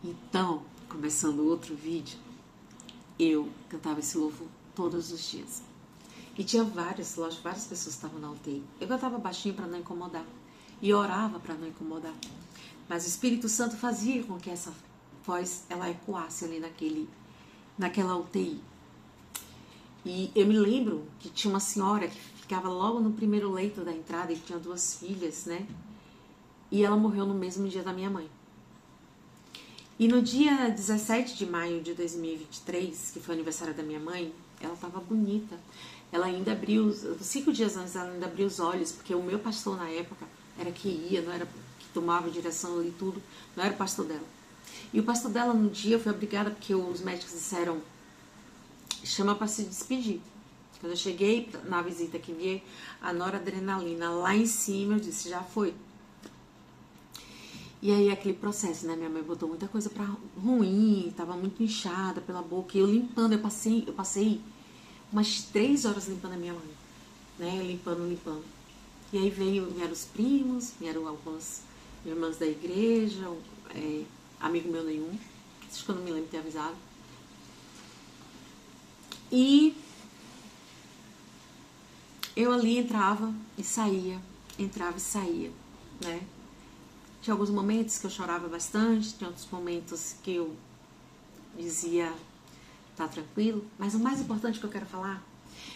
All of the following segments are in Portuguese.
Então, começando outro vídeo, eu cantava esse louvor todos os dias. E tinha várias pessoas que estavam na UTI. Eu cantava baixinho para não incomodar. E orava para não incomodar. Mas o Espírito Santo fazia com que essa voz, ela ecoasse ali naquela UTI. E eu me lembro que tinha uma senhora que ficava logo no primeiro leito da entrada e tinha 2 filhas, né? E ela morreu no mesmo dia da minha mãe. E no dia 17 de maio de 2023, que foi o aniversário da minha mãe, ela estava bonita. Ela ainda abriu, 5 dias antes, ela ainda abriu os olhos, porque o meu pastor na época era que ia, não era que tomava direção ali tudo, não era o pastor dela. E o pastor dela no dia foi obrigada, porque os médicos disseram, chama para se despedir. Quando eu cheguei na visita que vi a noradrenalina lá em cima, eu disse, já foi. E aí aquele processo, né? Minha mãe botou muita coisa pra ruim, tava muito inchada pela boca. E eu limpando, eu passei umas 3 horas limpando a minha mãe, né? Limpando. E aí vieram os primos, vieram algumas irmãs da igreja, amigo meu nenhum, acho que eu não me lembro de ter avisado. E eu ali entrava e saía, né? Tinha alguns momentos que eu chorava bastante, tinha outros momentos que eu dizia, tá tranquilo. Mas o mais importante que eu quero falar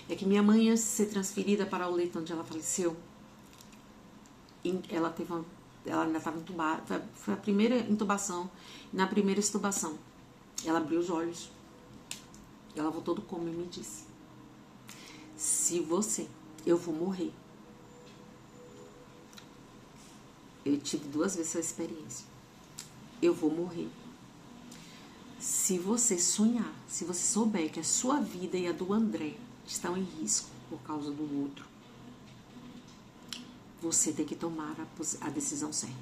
é que minha mãe, antes de ser transferida para o leito onde ela faleceu, ela ainda estava entubada, foi a primeira intubação. Na primeira intubação, ela abriu os olhos, ela voltou do coma e me disse, eu vou morrer. Eu tive 2 vezes essa experiência. Eu vou morrer. Se você sonhar, se você souber que a sua vida e a do André estão em risco por causa do outro, você tem que tomar a decisão certa.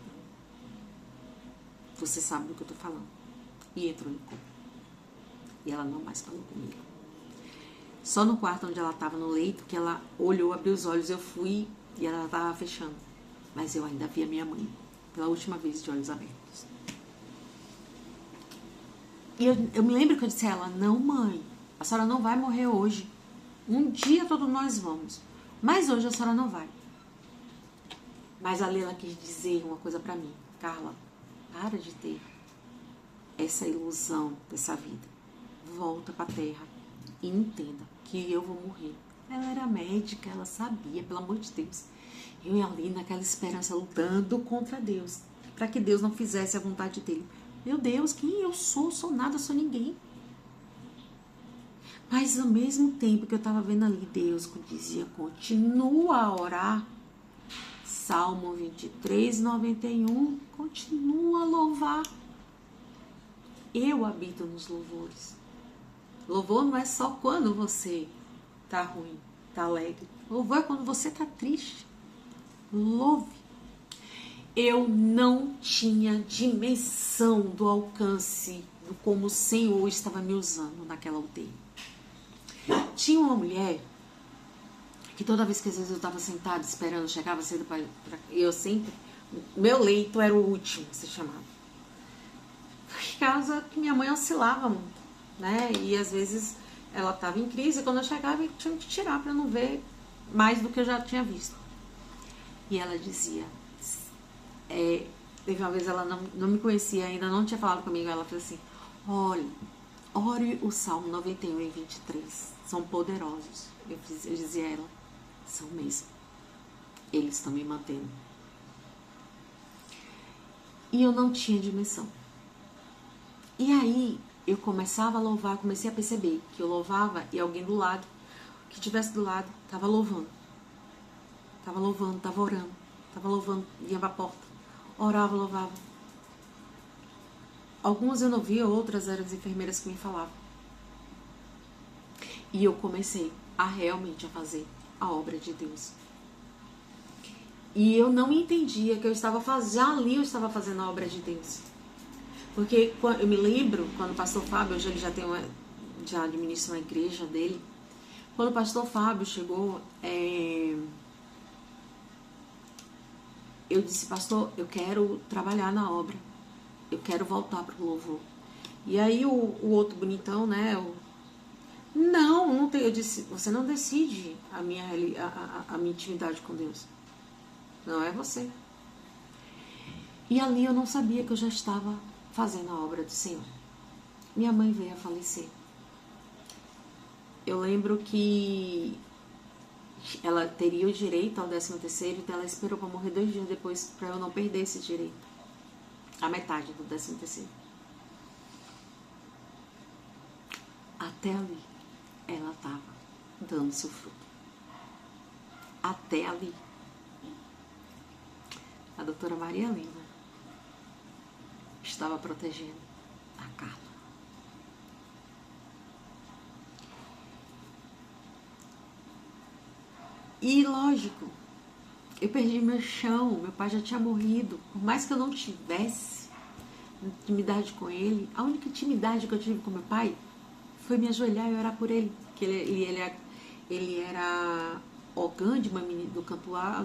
Você sabe do que eu tô falando. E entrou em coma. E ela não mais falou comigo. Só no quarto onde ela estava no leito, que ela olhou, abriu os olhos, eu fui e ela estava fechando. Mas eu ainda vi a minha mãe, pela última vez, de olhos abertos. E eu me lembro que eu disse a ela, não mãe, a senhora não vai morrer hoje. Um dia todos nós vamos, mas hoje a senhora não vai. Mas ali ela quis dizer uma coisa pra mim, Carla, para de ter essa ilusão dessa vida. Volta pra terra e entenda que eu vou morrer. Ela era médica, ela sabia, pelo amor de Deus. Eu ia ali naquela esperança, lutando contra Deus, para que Deus não fizesse a vontade dele. Meu Deus, quem eu sou? Sou nada, sou ninguém. Mas ao mesmo tempo que eu estava vendo ali, Deus dizia, continua a orar. Salmo 23, 91, continua a louvar. Eu habito nos louvores. Louvor não é só quando você tá ruim, tá alegre. Louvor é quando você tá triste. Louve. Eu não tinha dimensão do alcance, do como o Senhor estava me usando naquela UTI. Tinha uma mulher que toda vez que às vezes eu estava sentada esperando, chegava cedo para eu sempre, meu leito era o último a ser chamado. Por causa que minha mãe oscilava muito, né? E às vezes ela estava em crise, quando eu chegava eu tinha que tirar para não ver mais do que eu já tinha visto. E ela dizia, teve uma vez ela não me conhecia ainda, não tinha falado comigo, ela falou assim, ore o Salmo 91 e 23, são poderosos. Eu dizia a ela, são mesmo, eles estão me mantendo. E eu não tinha dimensão. E aí eu começava a louvar, comecei a perceber que eu louvava e alguém do lado, que estivesse do lado, estava louvando, estava orando, ia pra porta, orava, louvava. Algumas eu não via, outras eram as enfermeiras que me falavam. E eu comecei a realmente a fazer a obra de Deus. E eu não entendia que eu estava fazendo a obra de Deus. Porque eu me lembro, quando o pastor Fábio, hoje ele já administra uma igreja dele, quando o pastor Fábio chegou, eu disse, pastor, eu quero trabalhar na obra. eu quero voltar pro louvor. E aí o outro bonitão, né? Não tem. Eu disse, você não decide a minha intimidade com Deus. Não é você. E ali eu não sabia que eu já estava fazendo a obra do Senhor. Minha mãe veio a falecer. Eu lembro que ela teria o direito ao 13º, então ela esperou para morrer 2 dias depois para eu não perder esse direito. A metade do 13º. Até ali, ela estava dando seu fruto. Até ali. A doutora Maria Helena estava protegendo a Carla. E lógico, eu perdi meu chão, meu pai já tinha morrido. Por mais que eu não tivesse intimidade com ele, a única intimidade que eu tive com meu pai foi me ajoelhar e orar por ele. Porque ele era ogã de uma menina do Cantuá,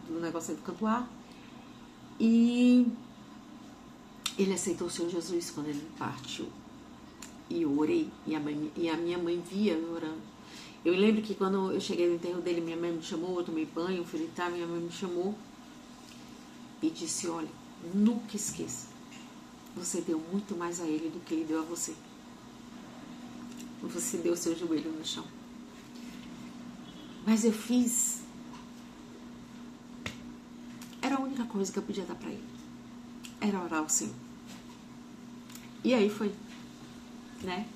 do negócio do Cantuá. E ele aceitou o Senhor Jesus quando ele partiu. E eu orei. E a minha mãe via eu orando. Eu lembro que quando eu cheguei no enterro dele, minha mãe me chamou, eu tomei banho, fui deitar, minha mãe me chamou e disse, olha, nunca esqueça, você deu muito mais a ele do que ele deu a você. Você deu seu joelho no chão. Mas eu fiz... Era a única coisa que eu podia dar pra ele. Era orar ao Senhor. E aí foi, né?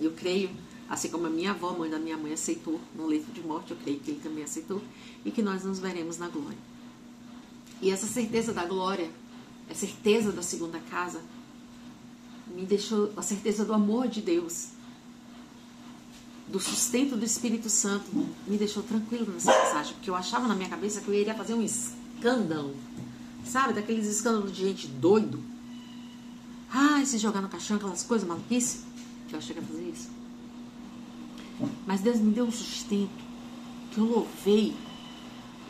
Eu creio... Assim como a minha avó, mãe da minha mãe, aceitou no leito de morte, eu creio que ele também aceitou, e que nós nos veremos na glória. E essa certeza da glória, a certeza da segunda casa, me deixou, a certeza do amor de Deus, do sustento do Espírito Santo, me deixou tranquilo nessa passagem, porque eu achava na minha cabeça que eu iria fazer um escândalo, sabe, daqueles escândalos de gente doido. Se jogar no caixão, aquelas coisas maluquices, que eu achei que ia fazer isso. Mas Deus me deu um sustento que eu louvei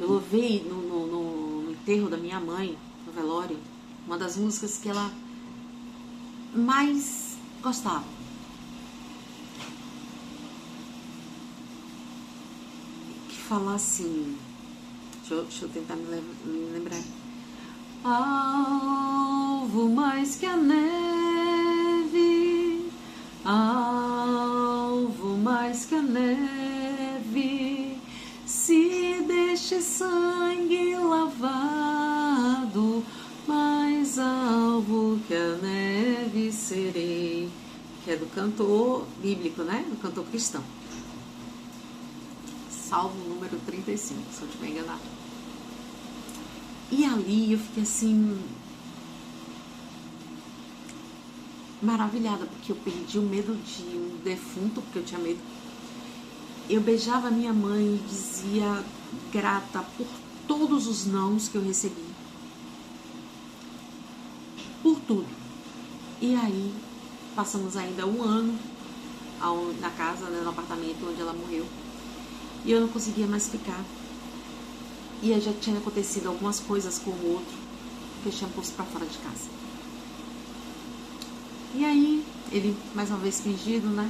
no enterro da minha mãe, no velório, uma das músicas que ela mais gostava. Que fala assim, deixa eu tentar me lembrar. Alvo mais que a neve, alvo mais que a neve, se deste sangue lavado, mais alvo que a neve serei. Que é do cantor bíblico, né? Do cantor cristão. Salmo número 35, se eu não estiver enganado. E ali eu fiquei assim... maravilhada, porque eu perdi o medo de um defunto, porque eu tinha medo. Eu beijava a minha mãe e dizia grata por todos os nãos que eu recebi. Por tudo. E aí, passamos ainda um ano na casa, né, no apartamento onde ela morreu. E eu não conseguia mais ficar. E aí já tinha acontecido algumas coisas com o outro, que eu tinha posto pra fora de casa. E aí, ele mais uma vez fingido, né?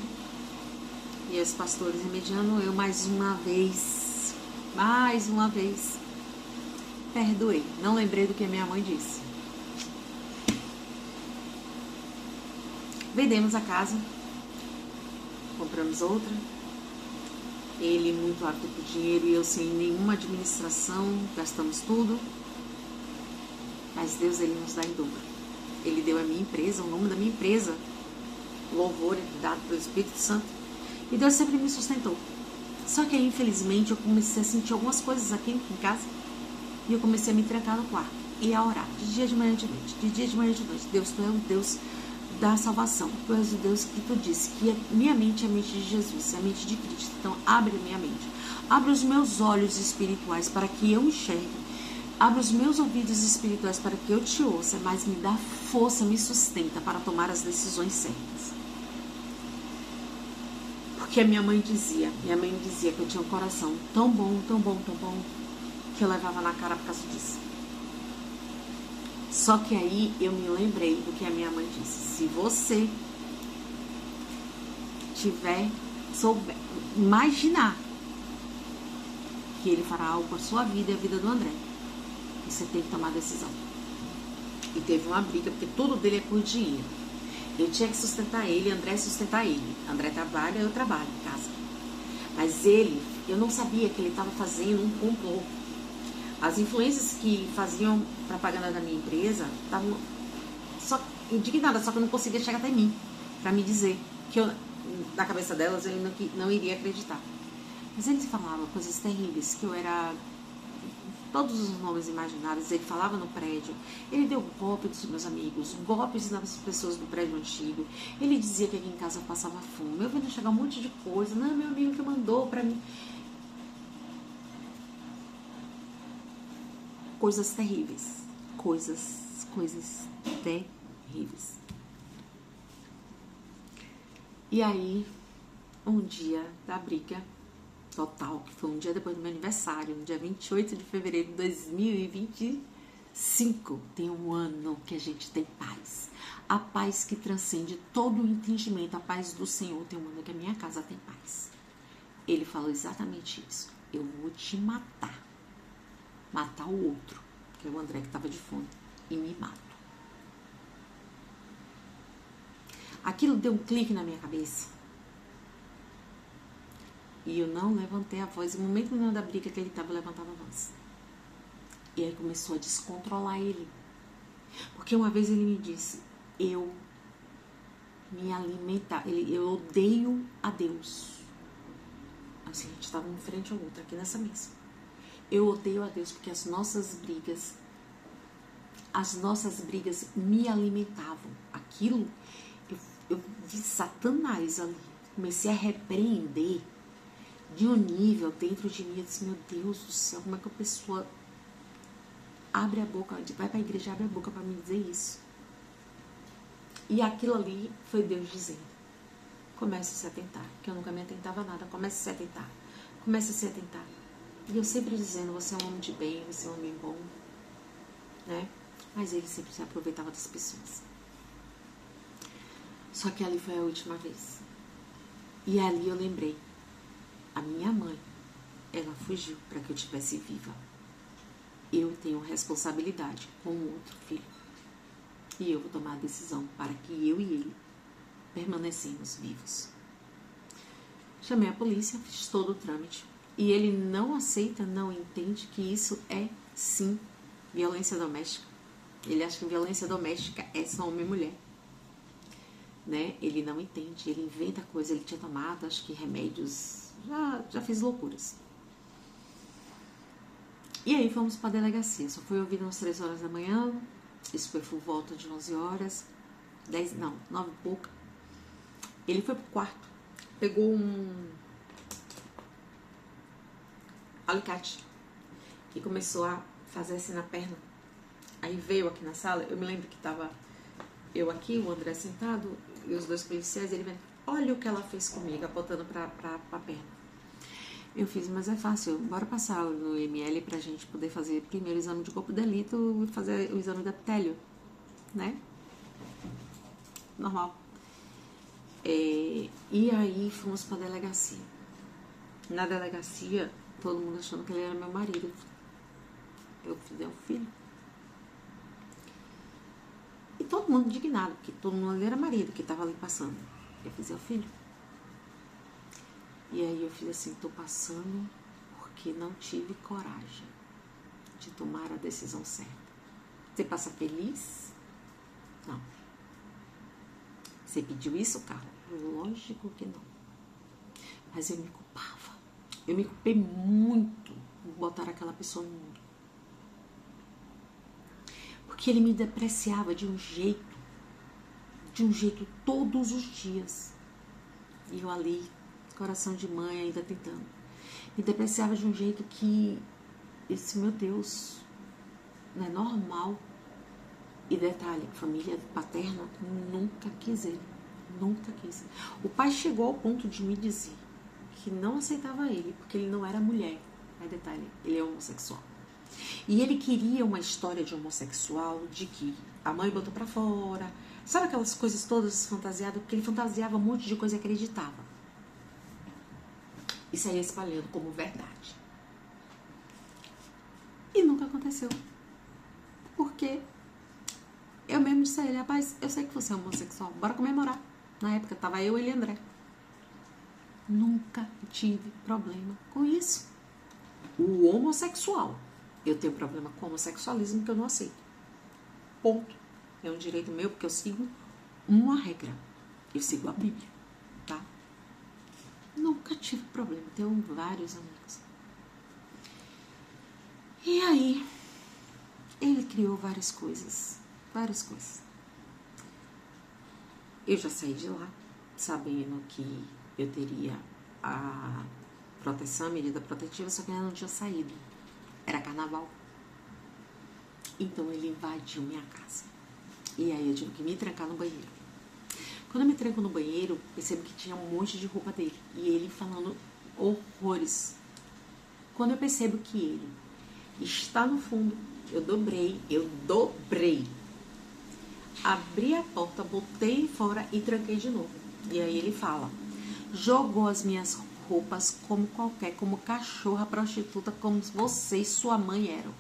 E os pastores remediando, eu mais uma vez, perdoei. Não lembrei do que a minha mãe disse. Vendemos a casa, compramos outra. Ele muito ávido por dinheiro e eu sem nenhuma administração, gastamos tudo. Mas Deus, ele nos dá em dobro. Ele deu a minha empresa, o nome da minha empresa, louvor dado pelo Espírito Santo. E Deus sempre me sustentou. Só que aí, infelizmente, eu comecei a sentir algumas coisas aqui em casa. E eu comecei a me trancar no quarto e a orar, de dia, de manhã, de noite, de dia, de manhã, de noite. Deus, tu és o Deus da salvação. Tu és o Deus que tu disse que minha mente é a mente de Jesus, é a mente de Cristo. Então, abre a minha mente. Abre os meus olhos espirituais para que eu enxergue. Abre os meus ouvidos espirituais para que eu te ouça, mas me dá força, me sustenta para tomar as decisões certas. Porque a minha mãe me dizia que eu tinha um coração tão bom, que eu levava na cara por causa disso. Só que aí eu me lembrei do que a minha mãe disse. Se você imaginar que ele fará algo com a sua vida e a vida do André, você tem que tomar decisão. E teve uma briga, porque tudo dele é por dinheiro. Eu tinha que sustentar ele, André sustentar ele. André trabalha, eu trabalho em casa. Mas eu não sabia que ele estava fazendo um complô. As influências que faziam propaganda da minha empresa estavam só indignadas, só que eu não conseguia chegar até mim para me dizer que na cabeça delas eu não iria acreditar. Mas eles falavam coisas terríveis, que eu era todos os nomes imaginários. Ele falava no prédio, ele deu golpe dos meus amigos, golpes nas pessoas do prédio antigo. Ele dizia que aqui em casa passava fome. Eu vendo chegar um monte de coisa. Não, meu amigo que mandou para mim. Coisas terríveis. Coisas terríveis. E aí, um dia da briga total, que foi um dia depois do meu aniversário, no dia 28 de fevereiro de 2025, tem um ano que a gente tem paz. A paz que transcende todo o entendimento, a paz do Senhor. Tem um ano que a minha casa tem paz. Ele falou exatamente isso. Eu vou te matar. Matar o outro, que é o André que estava de fome, e me mato. Aquilo deu um clique na minha cabeça. E eu não levantei a voz. No momento nenhum da briga que ele estava, eu levantava a voz. E aí começou a descontrolar ele. Porque uma vez ele me disse, eu odeio a Deus. Assim, a gente estava um frente ao outro aqui nessa mesa. Eu odeio a Deus porque as nossas brigas me alimentavam. Aquilo, eu vi Satanás ali. Comecei a repreender de um nível dentro de mim. Eu disse, meu Deus do céu, como é que a pessoa abre a boca, vai para a igreja, abre a boca para me dizer isso? E aquilo ali foi Deus dizendo, comece a se atentar, que eu nunca me atentava a nada, comece a se atentar, comece a se atentar. E eu sempre dizendo, você é um homem de bem, você é um homem bom, né? Mas ele sempre se aproveitava das pessoas. Só que ali foi a última vez. E ali eu lembrei, a minha mãe, ela fugiu para que eu estivesse viva. Eu tenho responsabilidade com o outro filho. E eu vou tomar a decisão para que eu e ele permanecemos vivos. Chamei a polícia, fiz todo o trâmite. E ele não aceita, não entende que isso é, sim, violência doméstica. Ele acha que violência doméstica é só homem e mulher. Né? Ele não entende, ele inventa coisa. Ele tinha tomado, acho que remédios, já fez loucuras. E aí fomos para a delegacia. Só foi ouvido às 3 horas da manhã. Isso foi por volta de 11 horas. 9 e pouca. Ele foi pro quarto. Pegou um alicate. E começou a fazer assim na perna. Aí veio aqui na sala. Eu me lembro que tava eu aqui, o André sentado e os 2 policiais. Ele vendo, olha o que ela fez comigo, apontando pra perna. Eu fiz, mas é fácil, bora passar no ML pra gente poder fazer primeiro o exame de corpo de delito e fazer o exame da epitélio, né? Normal. E aí fomos pra delegacia. Na delegacia, todo mundo achando que ele era meu marido. Eu fiz, é um filho. E todo mundo indignado, porque todo mundo ali era marido que tava ali passando. Eu fiz, é o filho. E aí eu fiz assim, tô passando porque não tive coragem de tomar a decisão certa. Você passa feliz? Não. Você pediu isso, Carla? Lógico que não. Mas eu me culpava. Eu me culpei muito por botar aquela pessoa no mundo. Porque ele me depreciava de um jeito todos os dias. E eu ali, coração de mãe ainda tentando. Me depreciava de um jeito que, meu Deus, não é normal. E detalhe, família paterna nunca quis ele. Nunca quis. O pai chegou ao ponto de me dizer que não aceitava ele, porque ele não era mulher. Aí detalhe, ele é homossexual. E ele queria uma história de homossexual, de que a mãe botou pra fora. Sabe aquelas coisas todas fantasiadas? Porque ele fantasiava um monte de coisa e acreditava. E saía espalhando como verdade. E nunca aconteceu. Porque eu mesmo disse a ele, rapaz, eu sei que você é homossexual, bora comemorar. Na época tava eu, ele e André. Nunca tive problema com isso. O homossexual. Eu tenho problema com o homossexualismo que eu não aceito. Ponto. É um direito meu porque eu sigo uma regra. Eu sigo a Bíblia, tá? Nunca tive problema. Tenho vários amigos. E aí, ele criou várias coisas. Várias coisas. Eu já saí de lá, sabendo que eu teria a proteção, a medida protetiva, só que eu ainda não tinha saído. Era carnaval. Então ele invadiu minha casa. E aí eu tive que me trancar no banheiro. Quando eu me tranco no banheiro, percebo que tinha um monte de roupa dele. E ele falando horrores. Quando eu percebo que ele está no fundo, eu dobrei. Abri a porta, botei fora e tranquei de novo. E aí ele fala, jogou as minhas roupas como cachorra prostituta, como você e sua mãe eram.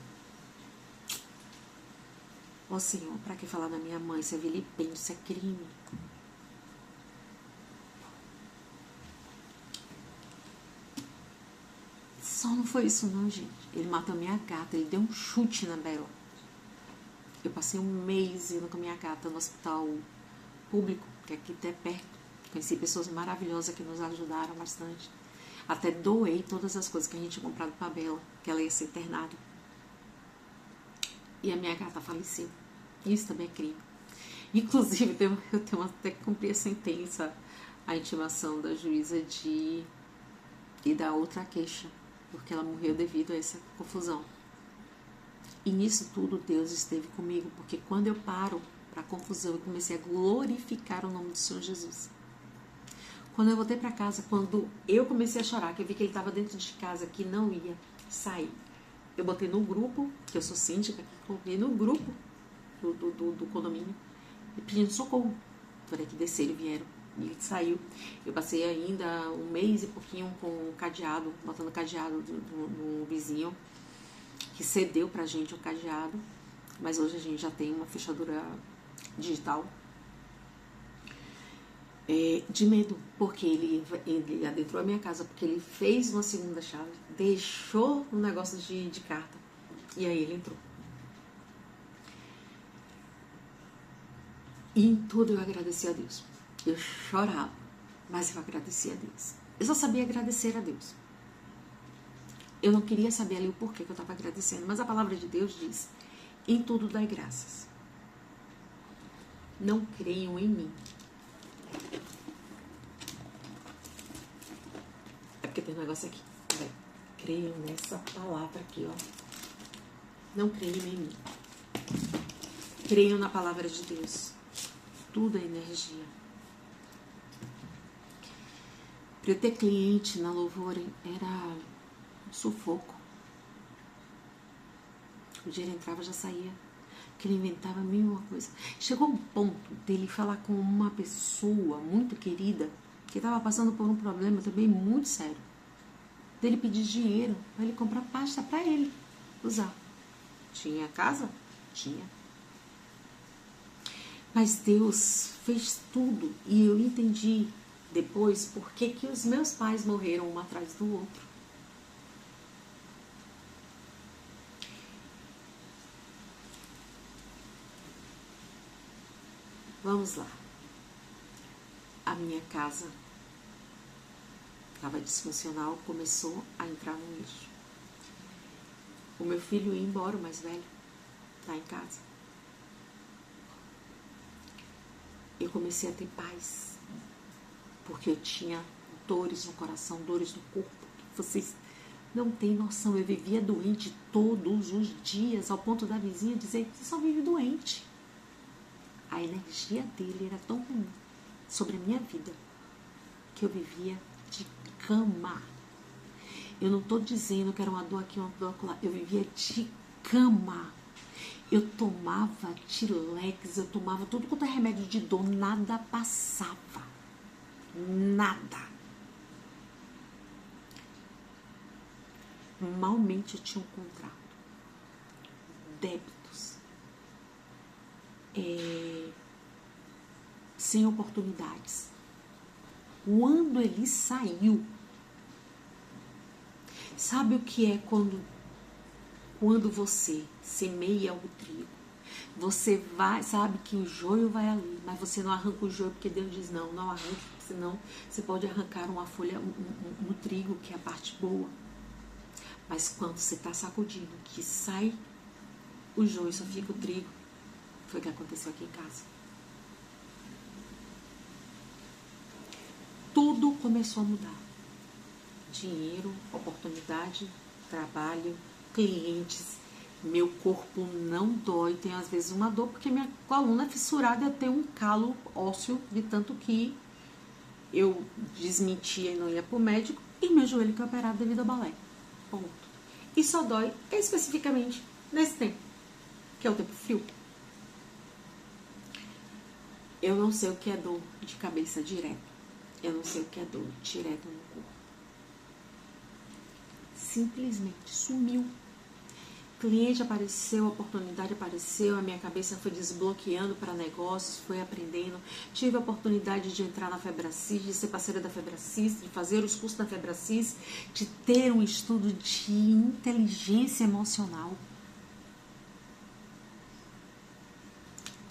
Ô Senhor, pra que falar da minha mãe? Isso é vilipêndio, isso é crime. Só não foi isso não, gente. Ele matou minha gata, ele deu um chute na Bela. Eu passei um mês indo com minha gata no hospital público, que é aqui até perto. Conheci pessoas maravilhosas que nos ajudaram bastante. Até doei todas as coisas que a gente tinha comprado pra Bela, que ela ia ser internada. E a minha gata faleceu. Isso também é crime. Inclusive, eu tenho até que cumprir a sentença, a intimação da juíza e da outra queixa, porque ela morreu devido a essa confusão. E nisso tudo Deus esteve comigo, porque quando eu paro para a confusão, eu comecei a glorificar o nome do Senhor Jesus. Quando eu voltei para casa, quando eu comecei a chorar, que eu vi que ele estava dentro de casa, que não ia sair, eu botei no grupo, que eu sou síndica, coloquei no grupo do condomínio, e pedindo socorro. Falei que desceram e vieram. E ele saiu. Eu passei ainda um mês e pouquinho com o cadeado, botando cadeado no vizinho, que cedeu pra gente o cadeado, mas hoje a gente já tem uma fechadura digital. De medo, porque ele adentrou a minha casa, porque ele fez uma segunda chave, deixou um negócio de carta, e aí ele entrou. E em tudo eu agradeci a Deus. Eu chorava, mas eu agradeci a Deus. Eu só sabia agradecer a Deus. Eu não queria saber ali o porquê que eu estava agradecendo, mas a palavra de Deus diz, em tudo dai graças. Não creiam em mim. É porque tem um negócio aqui. Creiam nessa palavra aqui, ó. Não creiam em mim. Creiam na palavra de Deus. Tudo é energia. Para eu ter cliente na Louvor era um sufoco. O dinheiro entrava, já saía. Que ele inventava mil e uma coisa. Chegou um ponto dele falar com uma pessoa muito querida que estava passando por um problema também muito sério. Dele pedir dinheiro para ele comprar pasta para ele usar. Tinha casa? Tinha. Mas Deus fez tudo e eu entendi depois por que os meus pais morreram um atrás do outro. Vamos lá. A minha casa estava disfuncional, começou a entrar no lixo. O meu filho ia embora, o mais velho, está em casa. Eu comecei a ter paz, porque eu tinha dores no coração, dores no corpo. Vocês não têm noção, eu vivia doente todos os dias, ao ponto da vizinha dizer, você só vive doente. A energia dele era tão ruim sobre a minha vida, que eu vivia de cama. Eu não estou dizendo que era uma dor aqui, uma dor lá. Eu vivia de cama. Eu tomava Tilex, eu tomava tudo quanto é remédio de dor, nada passava. Nada. Malmente eu tinha um contrato. Débitos. Sem oportunidades. Quando ele saiu, sabe o que é quando você semeia o trigo? Você vai, sabe que o joio vai ali, mas você não arranca o joio porque Deus diz não arranque, senão você pode arrancar uma folha, um trigo, que é a parte boa. Mas quando você está sacudindo, que sai o joio, só fica o trigo, foi o que aconteceu aqui em casa. Tudo começou a mudar. Dinheiro, oportunidade, trabalho, clientes. Meu corpo não dói. Tem às vezes uma dor porque minha coluna é fissurada. Eu tenho um calo ósseo de tanto que eu desmentia e não ia pro médico. E meu joelho que é operado devido ao balé. Ponto. E só dói especificamente nesse tempo, que é o tempo frio. Eu não sei o que é dor de cabeça direto. Eu não sei o que é dor direto no corpo. Simplesmente sumiu. Cliente apareceu, a oportunidade apareceu, a minha cabeça foi desbloqueando para negócios, foi aprendendo. Tive a oportunidade de entrar na Febracis, de ser parceira da Febracis, de fazer os cursos da Febracis, de ter um estudo de inteligência emocional,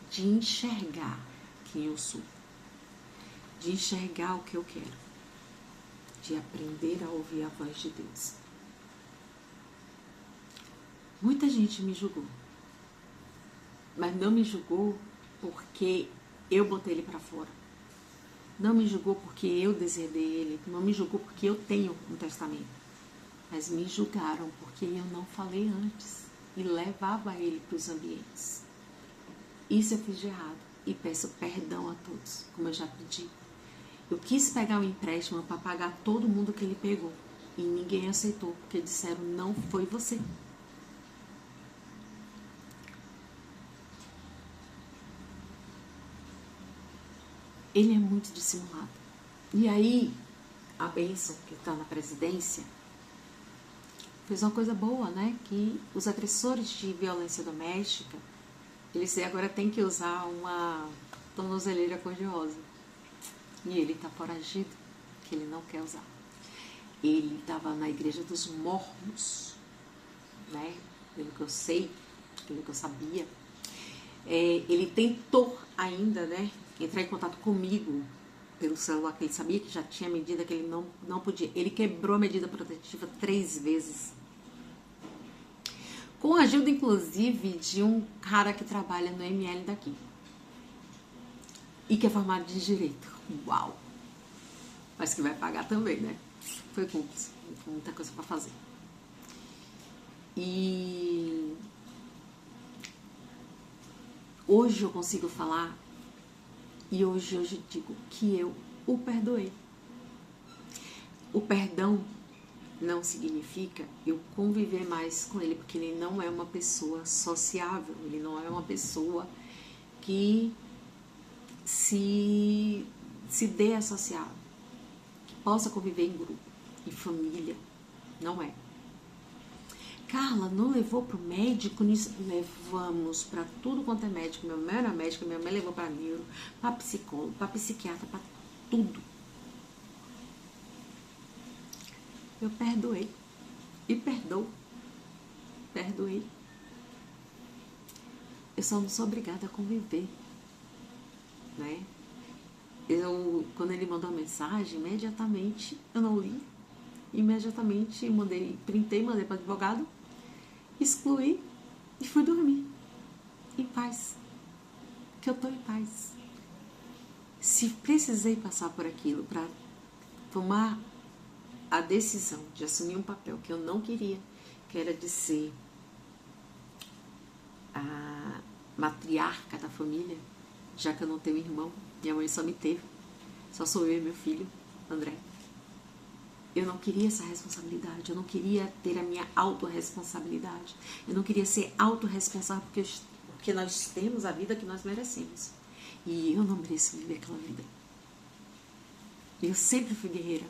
de enxergar quem eu sou, de enxergar o que eu quero, de aprender a ouvir a voz de Deus. Muita gente me julgou, mas não me julgou porque eu botei ele para fora. Não me julgou porque eu deserdei ele, não me julgou porque eu tenho um testamento. Mas me julgaram porque eu não falei antes e levava ele para os ambientes. Isso eu fiz de errado e peço perdão a todos, como eu já pedi. Eu quis pegar um empréstimo para pagar todo mundo que ele pegou e ninguém aceitou porque disseram não foi você. Ele é muito dissimulado. E aí, a bênção que está na presidência fez uma coisa boa, né? Que os agressores de violência doméstica, eles agora têm que usar uma tornozeleira cor-de-rosa. E ele está foragido, que ele não quer usar. Ele estava na igreja dos mormons, né? Pelo que eu sei, pelo que eu sabia. Ele tentou ainda, né? Entrar em contato comigo pelo celular, que ele sabia que já tinha medida, que ele não podia. Ele quebrou a medida protetiva 3 vezes. Com a ajuda, inclusive, de um cara que trabalha no ML daqui. E que é formado de Direito. Uau! Mas que vai pagar também, né? Foi com muita coisa para fazer. E hoje eu consigo falar e hoje eu digo que eu o perdoei. O perdão não significa eu conviver mais com ele, porque ele não é uma pessoa sociável, ele não é uma pessoa que se dê associado, que possa conviver em grupo, em família. Não é. Carla, não levou pro médico nisso? Levamos para tudo quanto é médico. Minha mãe era médica, minha mãe levou para neuro, para psicólogo, para psiquiatra, para tudo. Eu perdoei. E perdoo. Perdoei. Eu só não sou obrigada a conviver, né? Quando ele mandou a mensagem, imediatamente eu não li. Imediatamente printei, mandei para o advogado, excluí e fui dormir em paz, que eu estou em paz. Se precisei passar por aquilo para tomar a decisão de assumir um papel que eu não queria, que era de ser a matriarca da família, já que eu não tenho irmão, minha mãe só me teve, só sou eu e meu filho, André. Eu não queria essa responsabilidade, eu não queria ter a minha autorresponsabilidade. Eu não queria ser autorresponsável porque nós temos a vida que nós merecemos. E eu não mereço viver aquela vida. Eu sempre fui guerreira.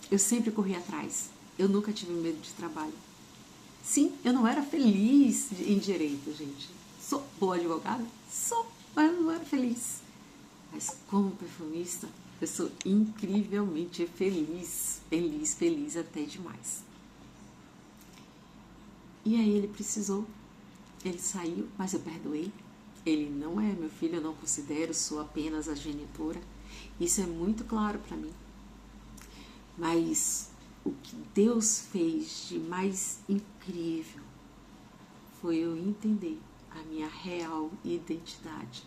Eu sempre corri atrás. Eu nunca tive medo de trabalho. Sim, eu não era feliz em direito, gente. Sou boa advogada? Sou, mas eu não era feliz. Mas como perfumista, eu sou incrivelmente feliz. Feliz, feliz até demais. E aí ele precisou. Ele saiu, mas eu perdoei. Ele não é meu filho, eu não considero, sou apenas a genitora. Isso é muito claro para mim. Mas o que Deus fez de mais incrível foi eu entender a minha real identidade.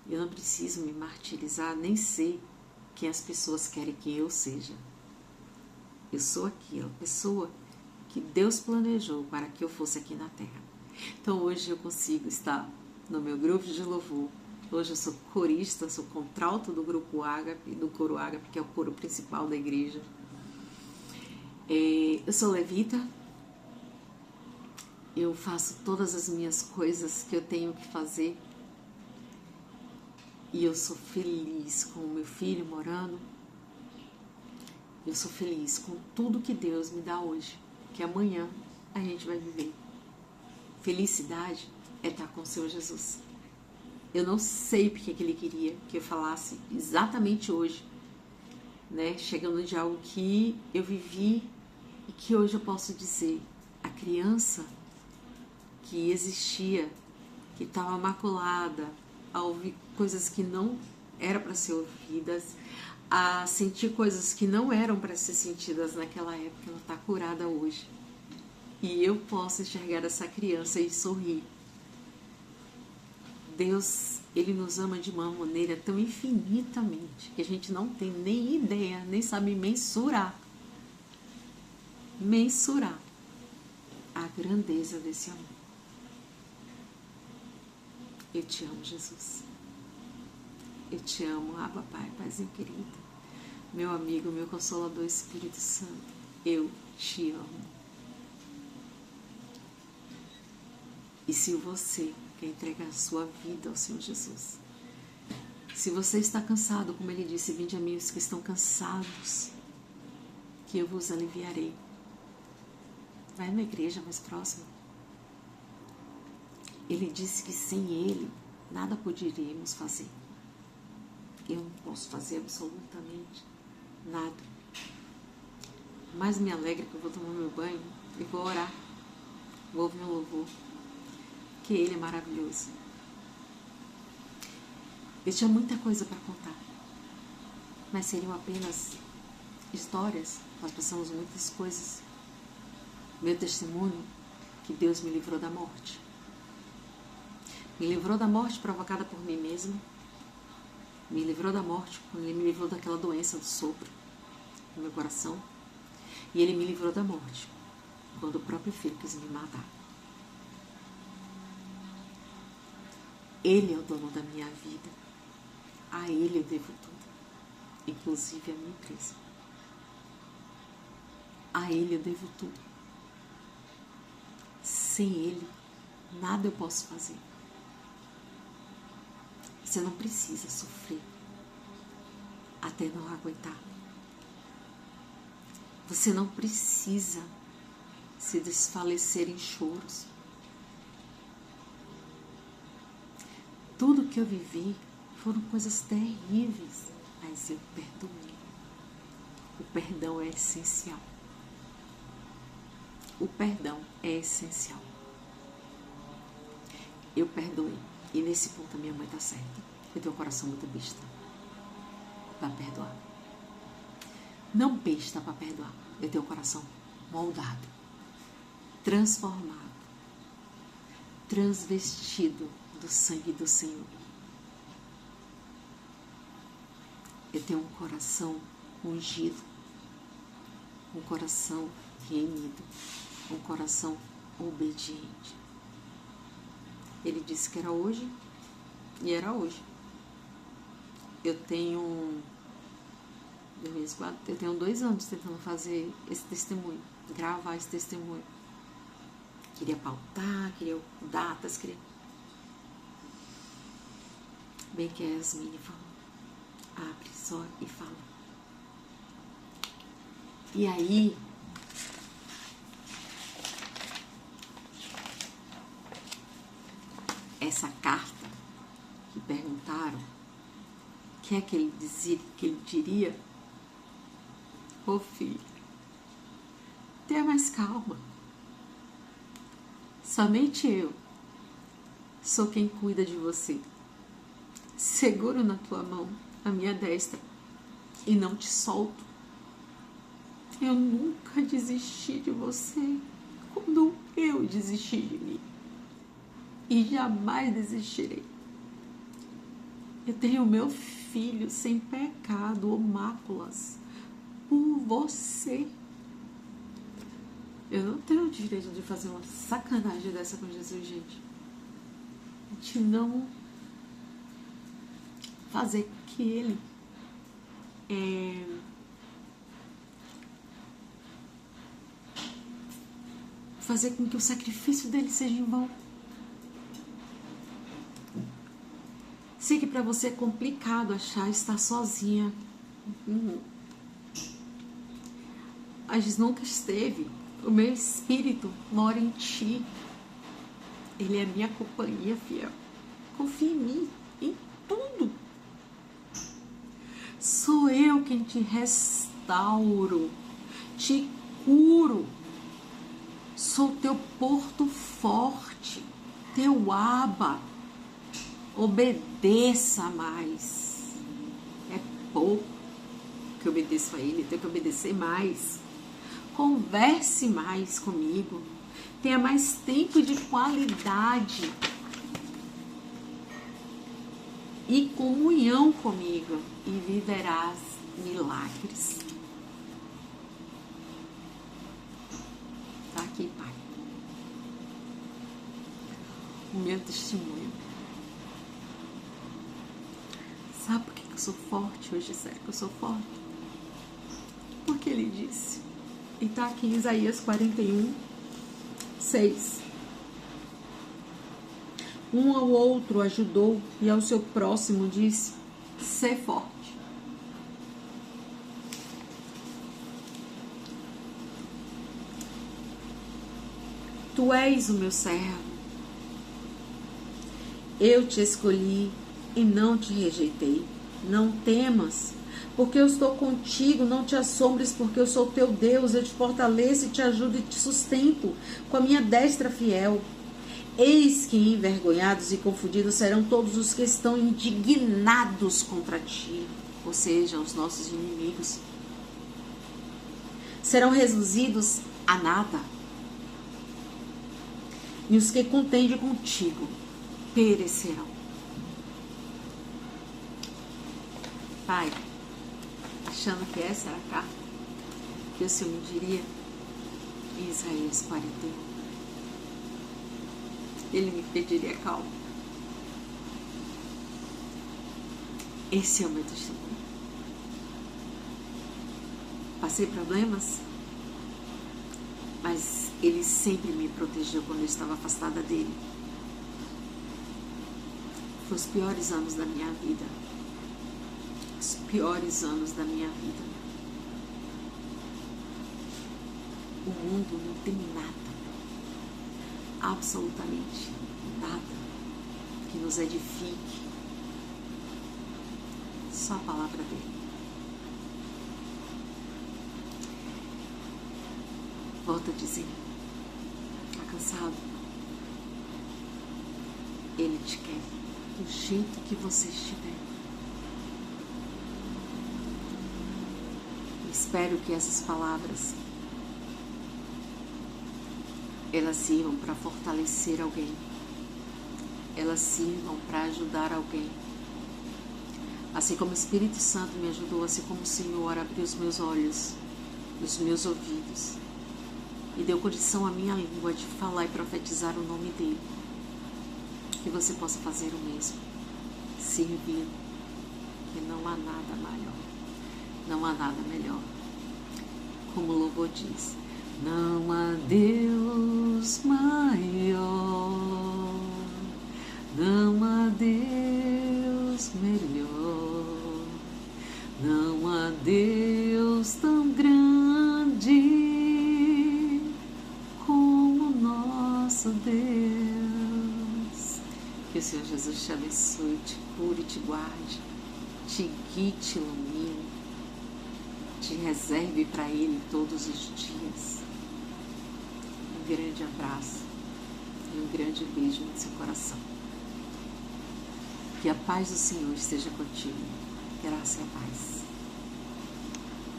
Eu não preciso me martirizar, nem sei quem as pessoas querem que eu seja. Eu sou aquela pessoa que Deus planejou para que eu fosse aqui na Terra. Então hoje eu consigo estar no meu grupo de louvor. Hoje eu sou corista, sou contralto do grupo Ágape, do coro Ágape, que é o coro principal da igreja. Eu sou levita. Eu faço todas as minhas coisas que eu tenho que fazer. E eu sou feliz com o meu filho morando. Eu sou feliz com tudo que Deus me dá hoje. Que amanhã a gente vai viver. Felicidade é estar com o Senhor Jesus. Eu não sei porque que ele queria que eu falasse exatamente hoje, né? Chegando de algo que eu vivi e que hoje eu posso dizer. A criança que existia, que estava maculada, a ouvir coisas que não eram para ser ouvidas, a sentir coisas que não eram para ser sentidas naquela época, ela está curada hoje. E eu posso enxergar essa criança e sorrir. Deus, Ele nos ama de uma maneira tão infinitamente que a gente não tem nem ideia, nem sabe mensurar. Mensurar a grandeza desse amor. Eu te amo, Jesus. Eu te amo, Abba Pai, Paizinho querido. Meu amigo, meu consolador, Espírito Santo. Eu te amo. E se você quer entregar a sua vida ao Senhor Jesus, se você está cansado, como Ele disse, vinde a mim os que estão cansados, que eu vos aliviarei. Vai numa igreja mais próxima. Ele disse que sem Ele nada poderíamos fazer. Eu não posso fazer absolutamente nada. Mas me alegra que eu vou tomar meu banho e vou orar. Vou ouvir um louvor. Que Ele é maravilhoso. Eu tinha muita coisa para contar. Mas seriam apenas histórias. Nós passamos muitas coisas. Meu testemunho, que Deus me livrou da morte. Me livrou da morte provocada por mim mesma. Me livrou da morte quando Ele me livrou daquela doença do sopro no meu coração. E Ele me livrou da morte quando o próprio filho quis me matar. Ele é o dono da minha vida. A Ele eu devo tudo, inclusive a minha empresa. A Ele eu devo tudo. Sem Ele, nada eu posso fazer. Você não precisa sofrer até não aguentar. Você não precisa se desfalecer em choros. Tudo que eu vivi foram coisas terríveis, mas eu perdoei. O perdão é essencial. O perdão é essencial. Eu perdoei. E nesse ponto a minha mãe está certa. Eu tenho um coração muito besta para perdoar. Não besta para perdoar. Eu tenho um coração moldado, transformado, transvestido do sangue do Senhor. Eu tenho um coração ungido, um coração remido, um coração obediente. Ele disse que era hoje e era hoje. Eu tenho De vez em quando, eu tenho 2 anos tentando fazer esse testemunho, gravar esse testemunho. Queria pautar, queria datas, queria... Bem que a Yasmine falou, abre só e fala. E aí, essa carta que perguntaram, o que é que ele dizia, que ele diria? Ô filho, tenha mais calma. Somente eu sou quem cuida de você. Seguro na tua mão a minha destra e não te solto. Eu nunca desisti de você quando eu desisti de mim. E jamais desistirei. Eu tenho meu filho sem pecado ou máculas por você. Eu não tenho o direito de fazer uma sacanagem dessa com Jesus, gente. De não fazer que ele fazer com que o sacrifício dele seja em vão. Sei que para você é complicado achar estar sozinha. Mas nunca esteve. O meu espírito mora em ti. Ele é minha companhia fiel. Confia em mim, em tudo. Sou eu quem te restauro, te curo. Sou teu porto forte, teu aba. Obedeça mais. É pouco que eu obedeço a ele, tenho que obedecer mais. Converse mais comigo. Tenha mais tempo de qualidade e comunhão comigo e viverás milagres. Tá aqui, Pai. O meu testemunho. Sabe por que eu sou forte hoje? Sério que eu sou forte? Porque ele disse. E está aqui em Isaías 41, 6. Um ao outro ajudou e ao seu próximo disse, sê forte. Tu és o meu servo. Eu te escolhi e não te rejeitei. Não temas, porque eu estou contigo. Não te assombres, porque eu sou teu Deus. Eu te fortaleço e te ajudo e te sustento com a minha destra fiel. Eis que envergonhados e confundidos serão todos os que estão indignados contra ti, ou seja, os nossos inimigos. Serão reduzidos a nada. E os que contendem contigo perecerão. Pai, achando que essa era a carta que o Senhor me diria em Isaías 41, ele me pediria calma. Esse é o meu testemunho. Passei problemas, mas ele sempre me protegeu quando eu estava afastada dele. Foi os piores anos da minha vida. Os piores anos da minha vida. O mundo não tem nada, absolutamente nada, que nos edifique. Só a palavra dele. Volto a dizer, está cansado? Ele te quer do jeito que você estiver. Espero que essas palavras elas sirvam para fortalecer alguém. Elas sirvam para ajudar alguém. Assim como o Espírito Santo me ajudou, assim como o Senhor abriu os meus olhos, os meus ouvidos e deu condição à minha língua de falar e profetizar o nome dele. Que você possa fazer o mesmo. Servir, que não há nada maior. Não há nada melhor. Como o louvor diz, não há Deus maior, não há Deus melhor, não há Deus tão grande como nosso Deus. Que o Senhor Jesus te abençoe, te cure, te guarde, te guie, te ilumine, te reserve para Ele todos os dias. Um grande abraço e um grande beijo no seu coração. Que a paz do Senhor esteja contigo. Graça e a paz.